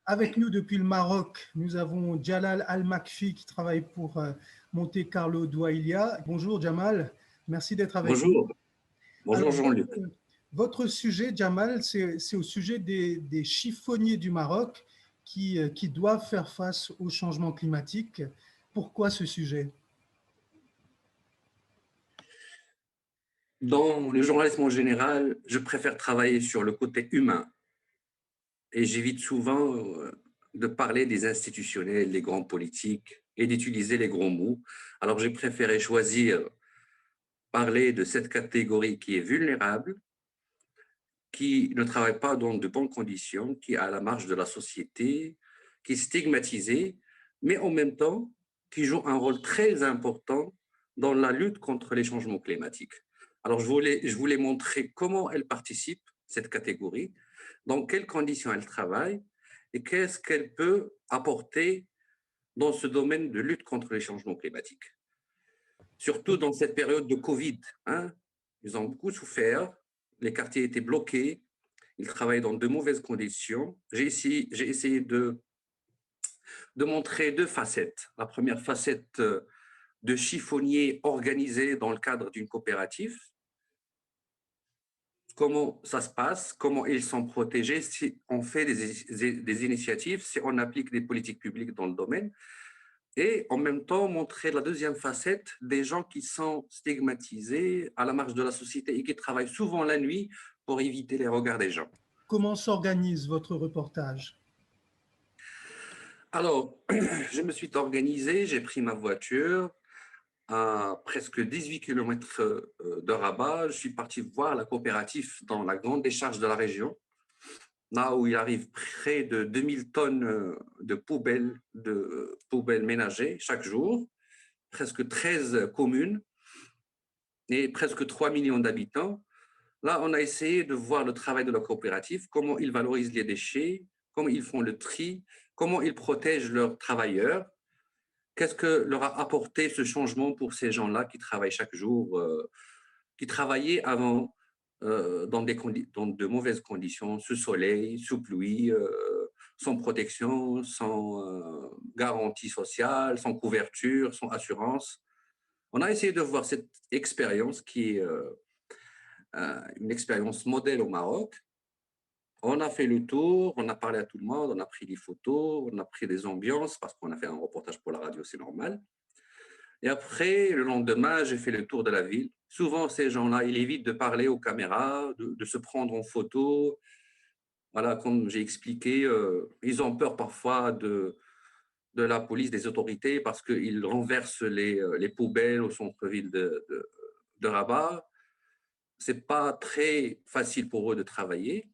Avec nous depuis le Maroc, nous avons Jalal Al-Makfi qui travaille pour Monte Carlo Douailia. Bonjour Jamal, merci d'être avec nous. Bonjour, bonjour Alors, Jean-Luc. votre sujet, Jamal, c'est au sujet des chiffonniers du Maroc qui doivent faire face au changement climatique. Pourquoi ce sujet? Dans le journalisme en général, je préfère travailler sur le côté humain et j'évite souvent de parler des institutionnels, des grands politiques et d'utiliser les grands mots. Alors j'ai préféré choisir parler de cette catégorie qui est vulnérable, qui ne travaille pas dans de bonnes conditions, qui est à la marge de la société, qui est stigmatisée, mais en même temps qui joue un rôle très important dans la lutte contre les changements climatiques. Alors, je voulais montrer comment elle participe, cette catégorie, dans quelles conditions elle travaille et qu'est-ce qu'elle peut apporter dans ce domaine de lutte contre les changements climatiques. Surtout dans cette période de Covid, hein, ils ont beaucoup souffert, les quartiers étaient bloqués, ils travaillaient dans de mauvaises conditions. J'ai essayé de montrer deux facettes. La première facette de chiffonniers organisés dans le cadre d'une coopérative, comment ça se passe, comment ils sont protégés, si on fait des initiatives, si on applique des politiques publiques dans le domaine, et en même temps montrer la deuxième facette des gens qui sont stigmatisés à la marge de la société et qui travaillent souvent la nuit pour éviter les regards des gens. Comment s'organise votre reportage? Alors, je me suis organisé, j'ai pris ma voiture à presque 18 km de Rabat. Je suis parti voir la coopérative dans la grande décharge de la région, là où il arrive près de 2000 tonnes de poubelles ménagères chaque jour, presque 13 communes et presque 3 millions d'habitants. Là, on a essayé de voir le travail de la coopérative, comment ils valorisent les déchets, comment ils font le tri, comment ils protègent leurs travailleurs. Qu'est-ce que leur a apporté ce changement pour ces gens-là qui travaillent chaque jour, qui travaillaient avant dans de mauvaises conditions, sous soleil, sous pluie, sans protection, sans garantie sociale, sans couverture, sans assurance. On a essayé de voir cette expérience qui est une expérience modèle au Maroc. On a fait le tour, on a parlé à tout le monde, on a pris des photos, on a pris des ambiances parce qu'on a fait un reportage pour la radio, c'est normal. Et après, le lendemain, j'ai fait le tour de la ville. Souvent, ces gens-là, ils évitent de parler aux caméras, de se prendre en photo. Voilà, comme j'ai expliqué, ils ont peur parfois de la police, des autorités, parce qu'ils renversent les poubelles au centre-ville de Rabat. Ce n'est pas très facile pour eux de travailler.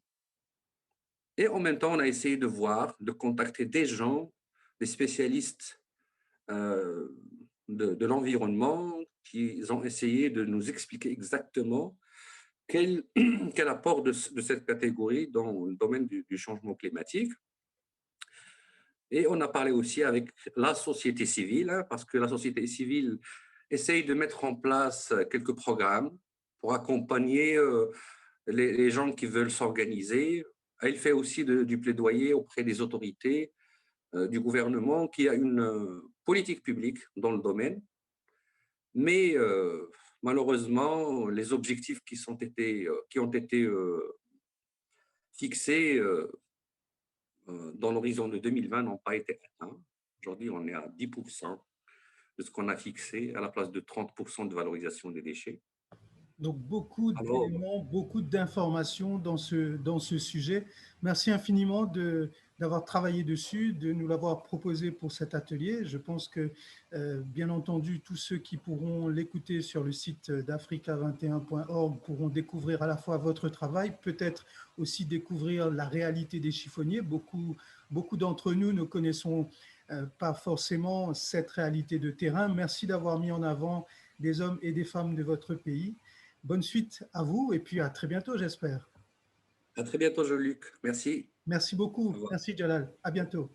Et en même temps, on a essayé de voir, de contacter des gens, des spécialistes euh, de l'environnement, qui ont essayé de nous expliquer exactement quel apport de cette catégorie dans le domaine du changement climatique. Et on a parlé aussi avec la société civile, hein, parce que la société civile essaye de mettre en place quelques programmes pour accompagner les gens qui veulent s'organiser. Elle fait aussi du plaidoyer auprès des autorités du gouvernement qui a une politique publique dans le domaine. Mais malheureusement, les objectifs qui ont été fixés dans l'horizon de 2020 n'ont pas été atteints. Aujourd'hui, on est à 10% de ce qu'on a fixé à la place de 30% de valorisation des déchets. Donc beaucoup Alors, d'éléments, beaucoup d'informations dans ce sujet. Merci infiniment d'avoir travaillé dessus, de nous l'avoir proposé pour cet atelier. Je pense que, bien entendu, tous ceux qui pourront l'écouter sur le site d'africa21.org pourront découvrir à la fois votre travail, peut-être aussi découvrir la réalité des chiffonniers. Beaucoup d'entre nous ne connaissons pas forcément cette réalité de terrain. Merci d'avoir mis en avant des hommes et des femmes de votre pays. Bonne suite à vous et puis à très bientôt, j'espère. à très bientôt, Jean-Luc. Merci. Merci Au beaucoup. revoir. Merci, Jalal. À bientôt.